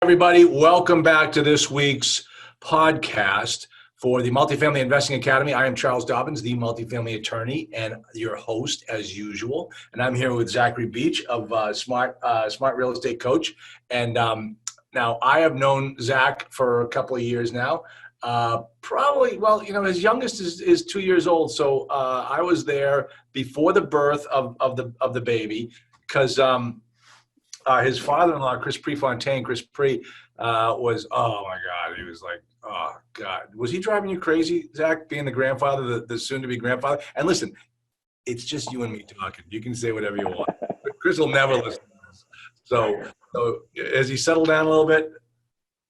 Everybody, welcome back to this week's podcast for the Multifamily Investing Academy. I am Charles Dobbins, the multifamily attorney and your host as usual. And I'm here with Zachary Beach of Smart Real Estate Coach. And now I have known Zach for a couple of years now. His youngest is 2 years old. So I was there before the birth of the baby because his father-in-law, Chris Prefontaine, was, oh my God, he was like, oh God. Was he driving you crazy, Zach, being the grandfather, the soon-to-be grandfather? And listen, it's just you and me talking. You can say whatever you want. But Chris will never listen to this. So has he settled down a little bit?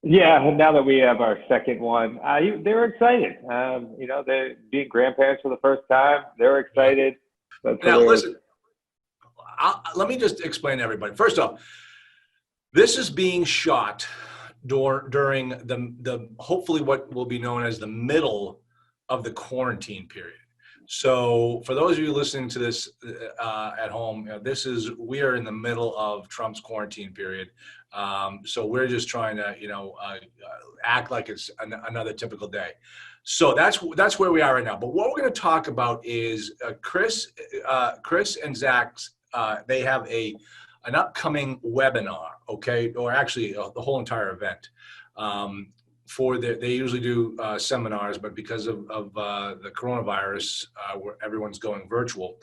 Yeah, now that we have our second one, they were excited. They're being grandparents for the first time. They're excited. Now, listen. Let me just explain to everybody. First off, this is being shot during the hopefully what will be known as the middle of the quarantine period. So for those of you listening to this at home, we are in the middle of Trump's quarantine period. So we're just trying to act like it's another typical day. So that's where we are right now. But what we're going to talk about is Chris and Zach's. They have an upcoming webinar, okay, or actually the whole entire event. They usually do seminars, but because of the coronavirus, where everyone's going virtual.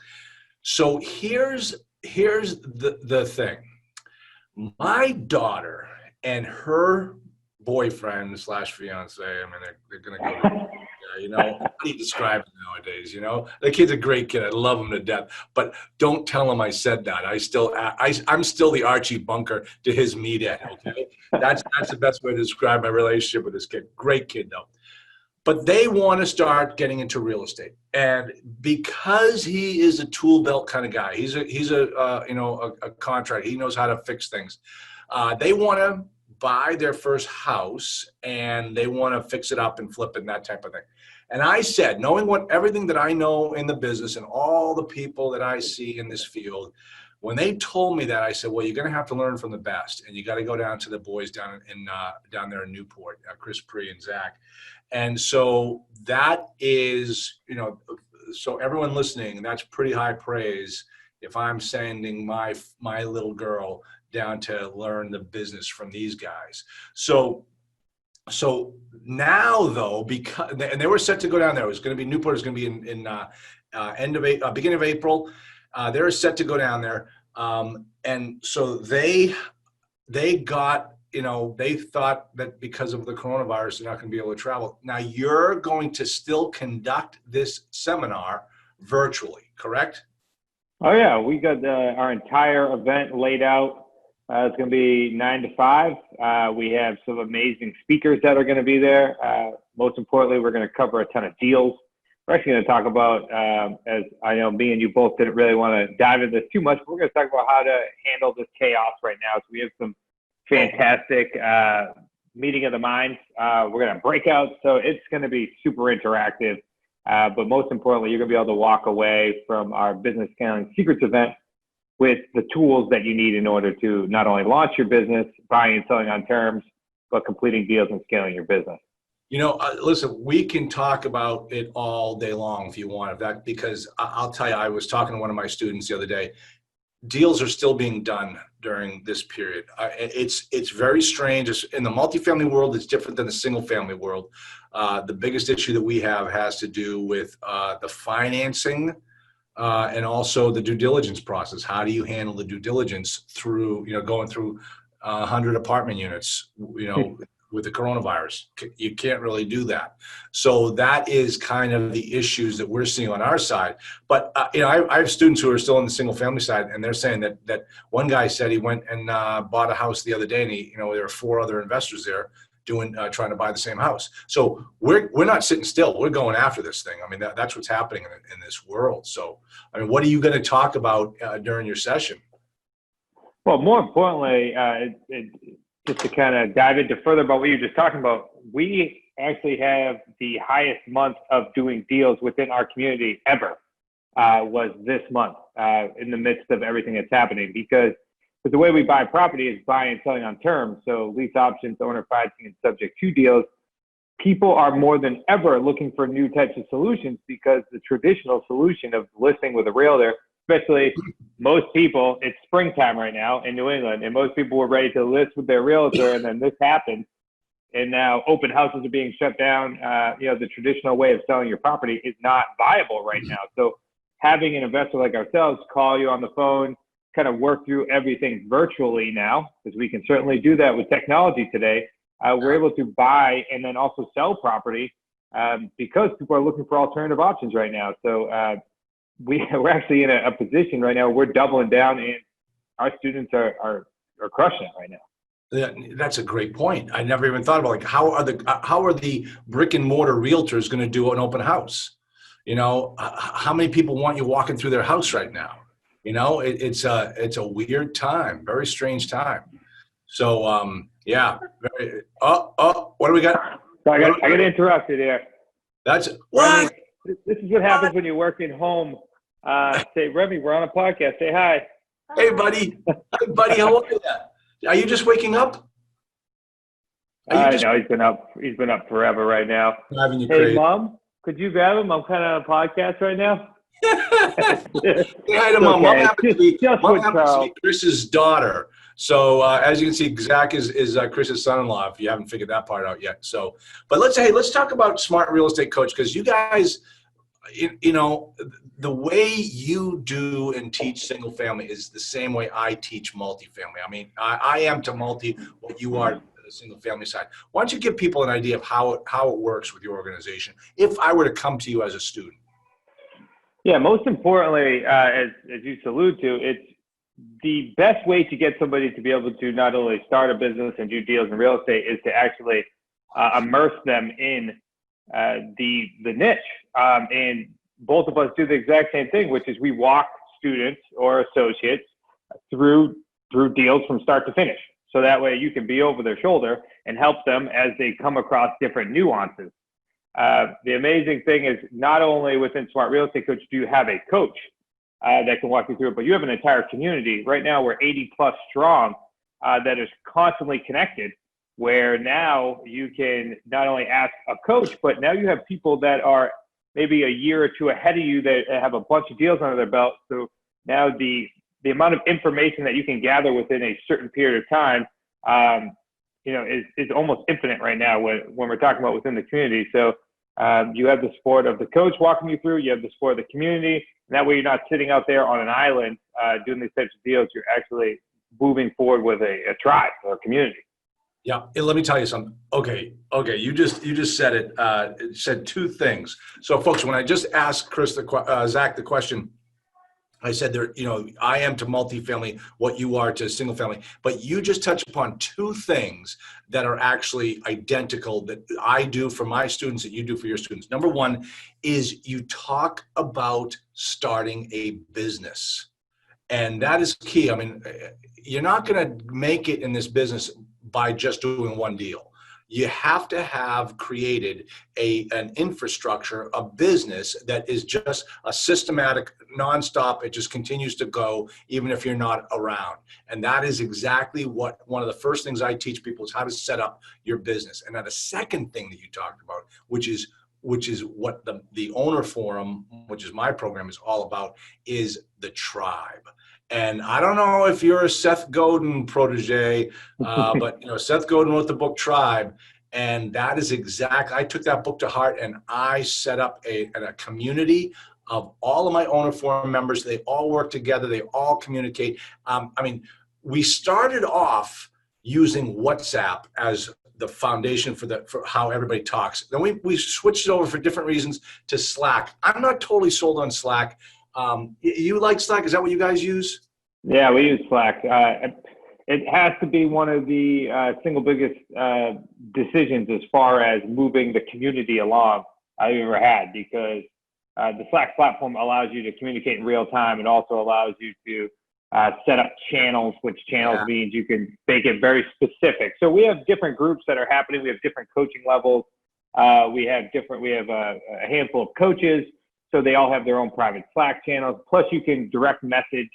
So here's the thing. My daughter and her boyfriend / fiance. I mean, they're going to go. How do you describe it nowadays? The kid's a great kid. I love him to death. But don't tell him I said that. I'm still the Archie Bunker to his meathead. Okay, that's the best way to describe my relationship with this kid. Great kid though. But they want to start getting into real estate, and because he is a tool belt kind of guy, he's a contractor. He knows how to fix things. They want to buy their first house and they want to fix it up and flip it and that type of thing. And I said, knowing everything that I know in the business and all the people that I see in this field, when they told me that, I said, well, you're going to have to learn from the best, and you got to go down to the boys down there in Newport, Chris Pre and Zach. And so that is, so everyone listening, that's pretty high praise if I'm sending my little girl down to learn the business from these guys. So now though, and they were set to go down there. It was going to be Newport. It was going to be in beginning of April. They're set to go down there. And so they got, they thought that because of the coronavirus, they're not going to be able to travel. Now you're going to still conduct this seminar virtually, correct? Oh yeah, we got our entire event laid out. It's going to be 9 to 5. We have some amazing speakers that are going to be there. Most importantly, we're going to cover a ton of deals. We're actually going to talk about, as I know me and you both didn't really want to dive into this too much, but we're going to talk about how to handle this chaos right now. So we have some fantastic meeting of the minds. We're going to break out. So it's going to be super interactive. But most importantly, you're going to be able to walk away from our Business Scaling Secrets event with the tools that you need in order to not only launch your business, buying and selling on terms, but completing deals and scaling your business. Listen, we can talk about it all day long if you want, because I'll tell you, I was talking to one of my students the other day. Deals are still being done during this period. It's very strange. In the multifamily world, it's different than the single family world. The biggest issue that we have has to do with the financing and also the due diligence process. How do you handle the due diligence through, going through 100 apartment units, with the coronavirus? You can't really do that. So that is kind of the issues that we're seeing on our side. But, I have students who are still on the single family side, and they're saying that one guy said he went and bought a house the other day, and there are 4 other investors there trying to buy the same house. So we're not sitting still. We're going after this thing. I mean, that's what's happening in this world. So, I mean, what are you going to talk about during your session? Well, more importantly, just to kind of dive into further about what you're just talking about, we actually have the highest month of doing deals within our community ever was this month in the midst of everything that's happening, because Because the way we buy property is buying and selling on terms. So lease options, owner financing, and subject to deals. People are more than ever looking for new types of solutions because the traditional solution of listing with a realtor, especially most people, it's springtime right now in New England, and most people were ready to list with their realtor, and then this happened. And now open houses are being shut down. The traditional way of selling your property is not viable right now. So having an investor like ourselves call you on the phone, kind of work through everything virtually now, because we can certainly do that with technology today. We're able to buy and then also sell property because people are looking for alternative options right now. So we're actually in a position right now where we're doubling down, and our students are crushing it right now. Yeah, that's a great point. I never even thought about, like, how are the brick and mortar realtors going to do an open house? How many people want you walking through their house right now? It's a weird time, very strange time. So yeah. What do we got? So I got interrupted there. That's what? Remy, this is what happens when you're working home. Say, Remy, we're on a podcast. Say hi. Hey, buddy. Hey, buddy. How are you? Are you just waking up? No, he's been up. He's been up forever right now. Driving you hey, crazy. Mom, could you grab him? I'm kind of on a podcast right now. Hi to Mom. Mom happens to be Chris's daughter. So as you can see, Zach is Chris's son-in-law, if you haven't figured that part out yet. So, but let's talk about Smart Real Estate Coach, because you guys, the way you do and teach single family is the same way I teach multifamily. I mean, I am to multi what you are to the single family side. Why don't you give people an idea of how it works with your organization if I were to come to you as a student? Yeah, most importantly, as you allude to, it's the best way to get somebody to be able to not only start a business and do deals in real estate is to actually immerse them in the niche. And both of us do the exact same thing, which is we walk students or associates through deals from start to finish. So that way you can be over their shoulder and help them as they come across different nuances. The amazing thing is not only within Smart Real Estate Coach do you have a coach that can walk you through it, but you have an entire community. Right now we're 80 plus strong that is constantly connected, where now you can not only ask a coach, but now you have people that are maybe a year or two ahead of you that have a bunch of deals under their belt. So now the amount of information that you can gather within a certain period of time, is almost infinite right now when we're talking about within the community. So you have the support of the coach walking you through, you have the support of the community, and that way you're not sitting out there on an island doing these types of deals. You're actually moving forward with a tribe or a community. Yeah, and let me tell you something. Okay, you just said it. It said two things. So, folks, when I just asked Zach the question, I said I am to multifamily what you are to single family, but you just touched upon two things that are actually identical that I do for my students that you do for your students. Number one is you talk about starting a business, and that is key. I mean, you're not going to make it in this business by just doing one deal. You have to have created an infrastructure, a business that is just a systematic, nonstop. It just continues to go even if you're not around. And that is exactly what one of the first things I teach people is how to set up your business. And then the second thing that you talked about, which is what the owner forum, which is my program, is all about, is the tribe. And I don't know if you're a Seth Godin protege, but Seth Godin wrote the book Tribe, and that is I took that book to heart, and I set up a community of all of my owner forum members. They all work together. They all communicate. We started off using WhatsApp as the foundation for how everybody talks. Then we switched it over for different reasons to Slack. I'm not totally sold on Slack. You like Slack? Is that what you guys use? Yeah, we use Slack. It has to be one of the single biggest decisions as far as moving the community along I've ever had, because the Slack platform allows you to communicate in real time. It also allows you to set up channels, which channels means you can make it very specific. So we have different groups that are happening. We have different coaching levels. We have a handful of coaches. So they all have their own private Slack channels. Plus you can direct message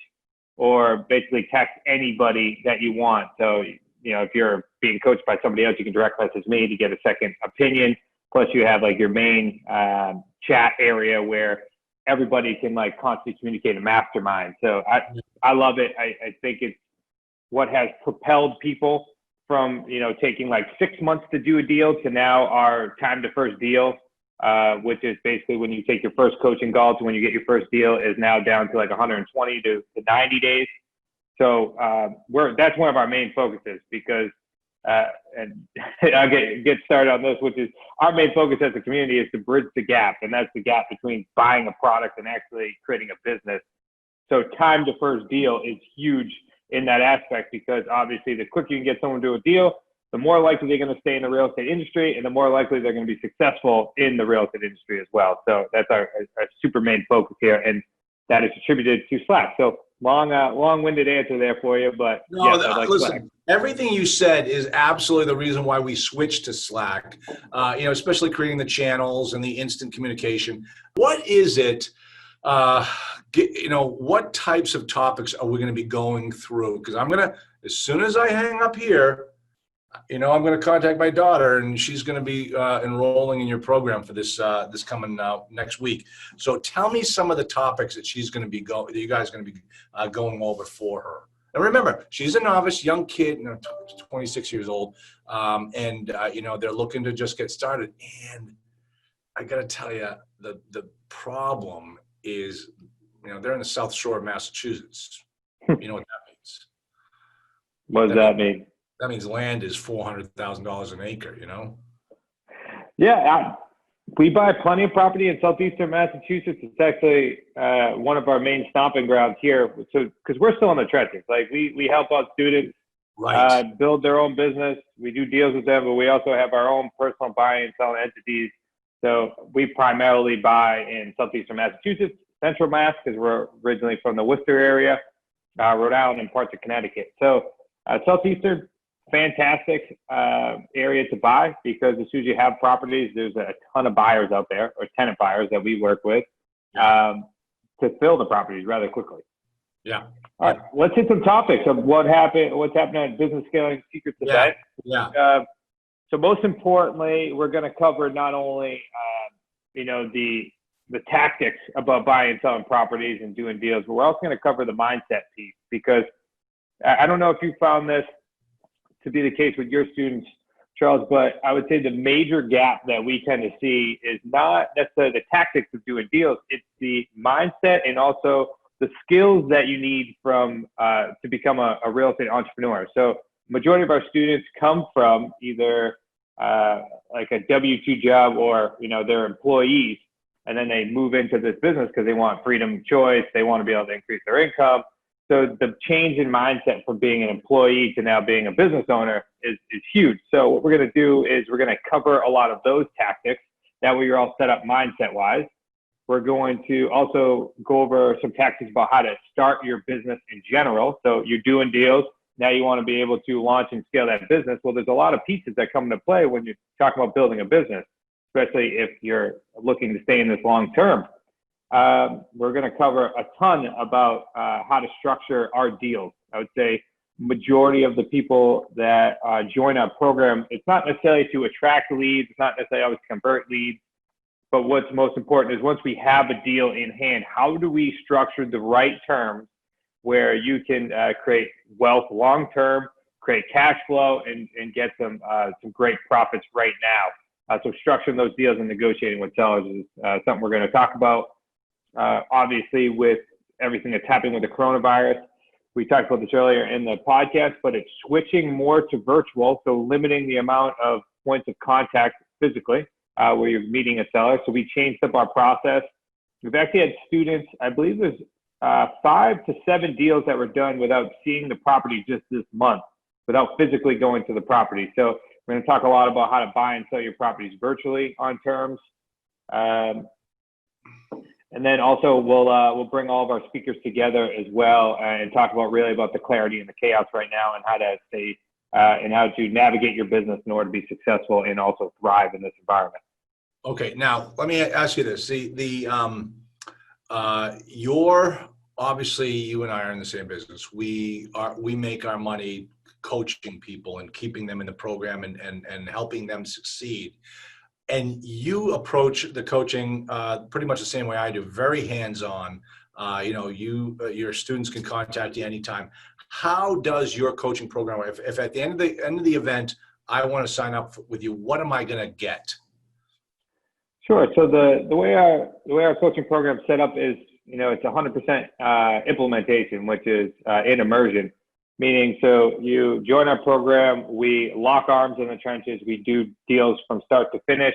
or basically text anybody that you want. So, if you're being coached by somebody else, you can direct message me to get a second opinion. Plus you have like your main chat area where everybody can like constantly communicate and mastermind. So I love it. I think it's what has propelled people from, taking like 6 months to do a deal to now our time to first deal, which is basically when you take your first coaching call to when you get your first deal is now down to like 120 to 90 days. So that's one of our main focuses because, and I'll get started on this, which is our main focus as a community is to bridge the gap. And that's the gap between buying a product and actually creating a business. So time to first deal is huge in that aspect because obviously the quicker you can get someone to do a deal, the more likely they're going to stay in the real estate industry and the more likely they're going to be successful in the real estate industry as well. So that's our super main focus here. And that is attributed to Slack. So long-winded answer there for you, but no, yes, I like listen, Slack. Everything you said is absolutely the reason why we switched to Slack, especially creating the channels and the instant communication. What is it, what types of topics are we going to be going through? Because as soon as I hang up here, I'm going to contact my daughter and she's going to be enrolling in your program for this coming next week. So tell me some of the topics that she's going to be that you guys are going to be going over for her. And remember, she's a novice, young kid, 26 years old, and they're looking to just get started. And I got to tell you, the problem is, they're in the South Shore of Massachusetts. You know what that means? What does that mean? That means land is $400,000 an acre, Yeah, we buy plenty of property in southeastern Massachusetts. It's actually one of our main stomping grounds here. So, because we're still in the trenches, like we help out students build their own business. We do deals with them, but we also have our own personal buying and selling entities. So we primarily buy in southeastern Massachusetts, central Mass, because we're originally from the Worcester area, Rhode Island, and parts of Connecticut. So southeastern. Fantastic area to buy because as soon as you have properties, there's a ton of buyers out there or tenant buyers that we work with to fill the properties rather quickly. Yeah. All right, let's hit some topics of what's happening at Business Scaling Secrets event. Yeah. So most importantly, we're going to cover not only the tactics about buying and selling properties and doing deals, but we're also going to cover the mindset piece because I don't know if you found this to be the case with your students, Charles, but I would say the major gap that we tend to see is not necessarily the tactics of doing deals. It's the mindset and also the skills that you need to become a real estate entrepreneur. So majority of our students come from either like a W-2 job or, they're employees, and then they move into this business because they want freedom of choice. They want to be able to increase their income. So the change in mindset from being an employee to now being a business owner is huge. So what we're going to do is we're going to cover a lot of those tactics. That way you're all set up mindset-wise. We're going to also go over some tactics about how to start your business in general. So you're doing deals. Now you want to be able to launch and scale that business. Well, there's a lot of pieces that come into play when you're talking about building a business, especially if you're looking to stay in this long term. We're going to cover a ton about how to structure our deals. I would say majority of the people that join our program, it's not necessarily to attract leads. It's not necessarily always to convert leads. But what's most important is once we have a deal in hand, how do we structure the right terms where you can create wealth long-term, create cash flow, and get some great profits right now. So structuring those deals and negotiating with sellers is something we're going to talk about. Obviously, with everything that's happening with the coronavirus, we talked about this earlier in the podcast, but it's switching more to virtual, so limiting the amount of points of contact physically where you're meeting a seller. So we changed up our process. We've actually had students, I believe there's 5 to 7 deals that were done without seeing the property just this month, without physically going to the property. So we're going to talk a lot about how to buy and sell your properties virtually on terms. And then also we'll bring all of our speakers together as well and talk about the clarity and the chaos right now and how to stay and how to navigate your business in order to be successful and also thrive in this environment. Okay, now let me ask you this: your obviously you and I are in the same business. We make our money coaching people and keeping them in the program and helping them succeed. And you approach the coaching pretty much the same way I do, very hands-on. Your students can contact you anytime. How does your coaching program work? If at the end of the event, I want to sign up with you, what am I going to get? Sure. So the way our coaching program is set up is, it's 100% implementation, which is in immersion. Meaning, so you join our program, we lock arms in the trenches, we do deals from start to finish.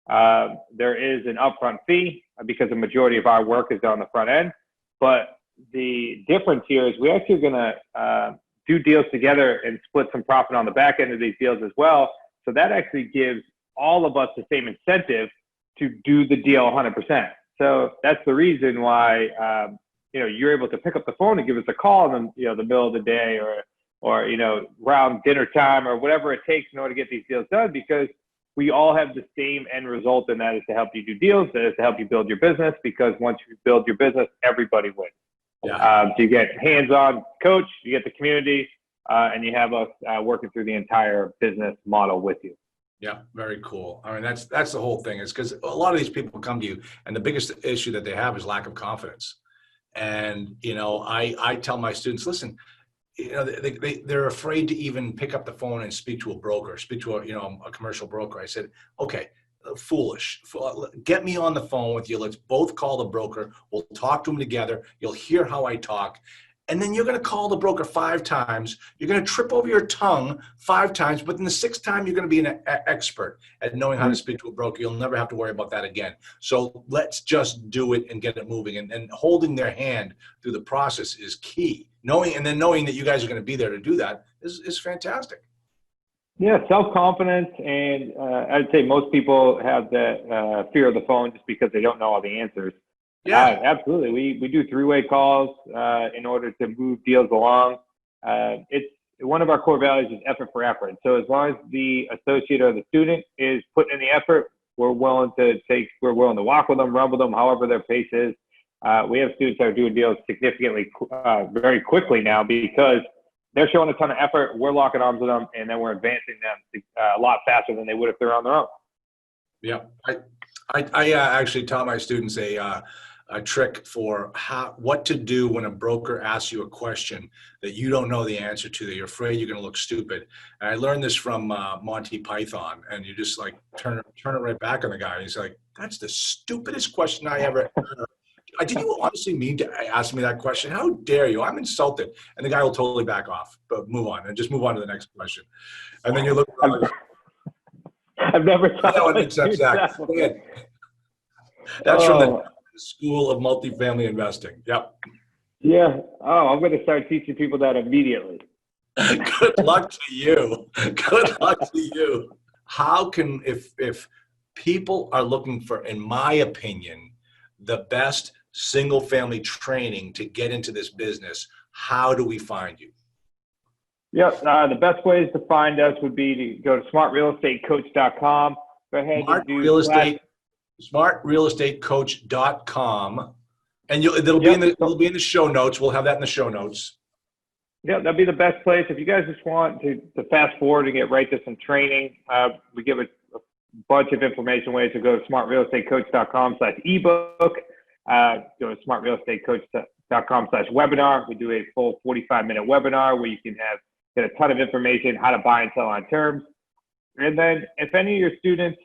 There is an upfront fee because the majority of our work is done on the front end. But the difference here is we're actually going to do deals together and split some profit on the back end of these deals as well. So that actually gives all of us the same incentive to do the deal 100%. So that's the reason why you're able to pick up the phone and give us a call in the middle of the day or around dinner time or whatever it takes in order to get these deals done, because we all have the same end result, and that is to help you do deals, that is to help you build your business, because once you build your business, everybody wins. Yeah. So you get hands-on coach, you get the community, and you have us working through the entire business model with you. Yeah, very cool. I mean, that's the whole thing, is because a lot of these people come to you, and the biggest issue that they have is lack of confidence. And, I tell my students, listen, they're afraid to even pick up the phone and speak to a broker, speak to a commercial broker. I said, okay, foolish. Get me on the phone with you. Let's both call the broker. We'll talk to them together. You'll hear how I talk. And then you're going to call the broker 5 times. You're going to trip over your tongue 5 times, but in the 6th time, you're going to be an expert at knowing how to speak to a broker. You'll never have to worry about that again. So let's just do it and get it moving. And holding their hand through the process is key. Knowing that you guys are going to be there to do that is fantastic. Yeah, self-confidence. And I'd say most people have that fear of the phone just because they don't know all the answers. Yeah, absolutely. We do 3-way calls in order to move deals along. It's one of our core values is effort for effort. So as long as the associate or the student is putting in the effort, we're willing to walk with them, run with them, however their pace is. We have students that are doing deals significantly, very quickly now because they're showing a ton of effort. We're locking arms with them, and then we're advancing them a lot faster than they would if they're on their own. Yeah, I actually tell my students a trick for what to do when a broker asks you a question that you don't know the answer to, that you're afraid you're going to look stupid. And I learned this from Monty Python, and you just like turn it right back on the guy. And he's like, "That's the stupidest question I ever heard. Did you honestly mean to ask me that question? How dare you? I'm insulted." And the guy will totally back off, but move on to the next question. And then you look. I've never thought no one accepts that. Go ahead. That's from the School of Multifamily Investing. Yep. Yeah. Oh, I'm going to start teaching people that immediately. Good luck to you. Good luck to you. How can, if people are looking for, in my opinion, the best single family training to get into this business, how do we find you? Yep. The best ways to find us would be to go to smartrealestatecoach.com. Go ahead and do smartrealestatecoach.com, and it'll be in the show notes. We'll have that in the show notes. Yeah, that'd be the best place. If you guys just want to fast forward and get right to some training, we give a bunch of information ways to go to smartrealestatecoach.com/ebook. Go to smartrealestatecoach.com/webinar. We do a full 45-minute webinar where you can get a ton of information, how to buy and sell on terms. And then if any of your students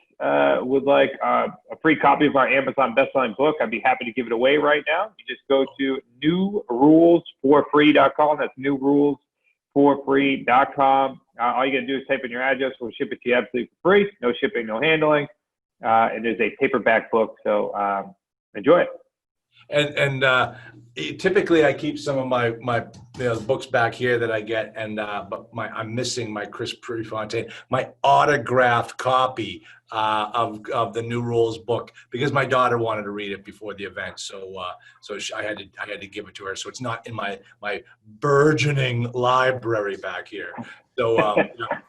would like a free copy of our Amazon bestselling book, I'd be happy to give it away right now. You just go to newrulesforfree.com. That's newrulesforfree.com. All you got to do is type in your address. We'll ship it to you absolutely for free. No shipping, no handling. It is a paperback book, so enjoy it. And typically I keep some of my books back here that I get, and but I'm missing my Chris Prefontaine, my autographed copy of the New Rules book, because my daughter wanted to read it before the event, so I had to give it to her. So it's not in my burgeoning library back here. So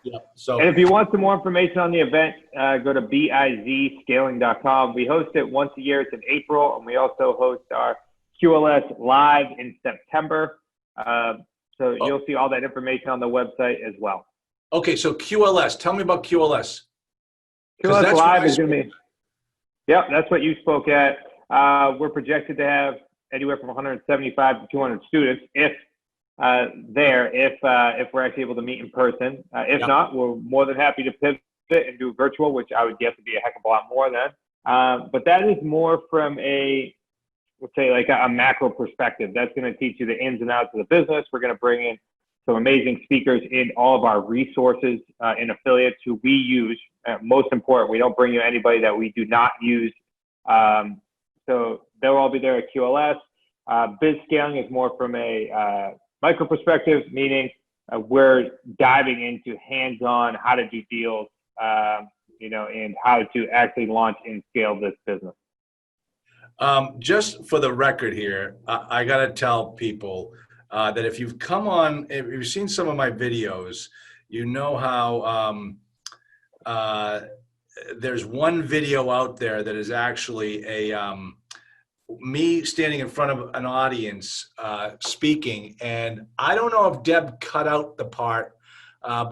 yeah. So, and if you want some more information on the event, go to bizscaling.com. We host it once a year. It's in April, and we also host our QLS Live in September. So you'll see all that information on the website as well. Okay, so QLS. Tell me about QLS. QLS Live is going to be, yep, that's what you spoke at. We're projected to have anywhere from 175 to 200 students if we're actually able to meet in person. If not, we're more than happy to pivot and do virtual, which I would guess would be a heck of a lot more than. But that is more from let's say like a macro perspective. That's going to teach you the ins and outs of the business. We're going to bring in some amazing speakers in all of our resources and affiliates who we use. Most important, we don't bring you anybody that we do not use. So they'll all be there at QLS. Biz scaling is more from a micro perspective, meaning we're diving into hands-on how to do deals, and how to actually launch and scale this business. Just for the record here, I got to tell people that if you've seen some of my videos, you know how there's one video out there that is actually me standing in front of an audience speaking, and I don't know if Deb cut out the part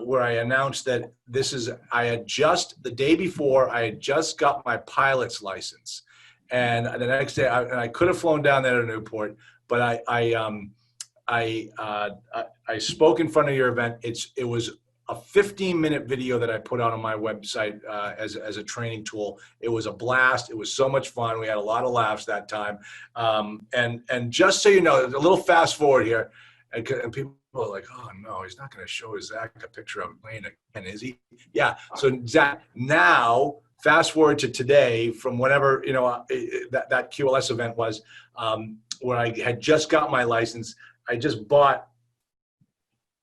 where I announced that the day before, I had just got my pilot's license. And the next day, I could have flown down there to Newport, but I spoke in front of your event. It was a 15-minute video that I put out on my website as a training tool. It was a blast. It was so much fun. We had a lot of laughs that time. And just so you know, a little fast forward here, and people are like, "Oh no, he's not going to show Zach a picture of playing again, is he?" Yeah. So Zach, now fast forward to today, from whenever that QLS event was, where I had just got my license. I just bought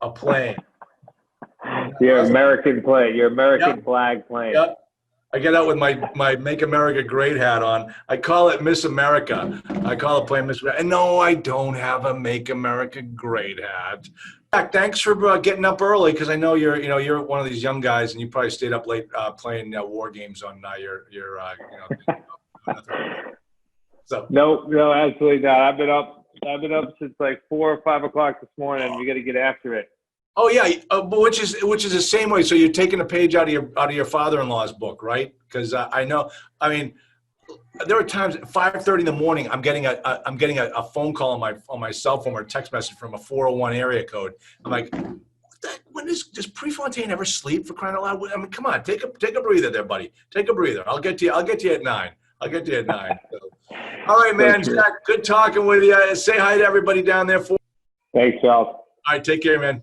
a plane. Your American plane, your American flag plane. Yep. I get out with my Make America Great hat on. I call it Miss America. I call the plane Miss America. And no, I don't have a Make America Great hat. Zach, thanks for getting up early, because I know you're one of these young guys, and you probably stayed up late playing war games on your So No, absolutely not. I've been up since like 4 or 5 o'clock this morning. You got to get after it. Oh yeah, which is the same way. So you're taking a page out of your father-in-law's book, right? Because I know. I mean, there are times at 5:30 in the morning, I'm getting a phone call on my cell phone or a text message from a 401 area code. I'm like, when does Prefontaine ever sleep, for crying out loud? I mean, come on, take a breather there, buddy. Take a breather. I'll get to you at 9. So. All right, man. Zach, good talking with you. Say hi to everybody down there. Thanks, Charles. All right, take care, man.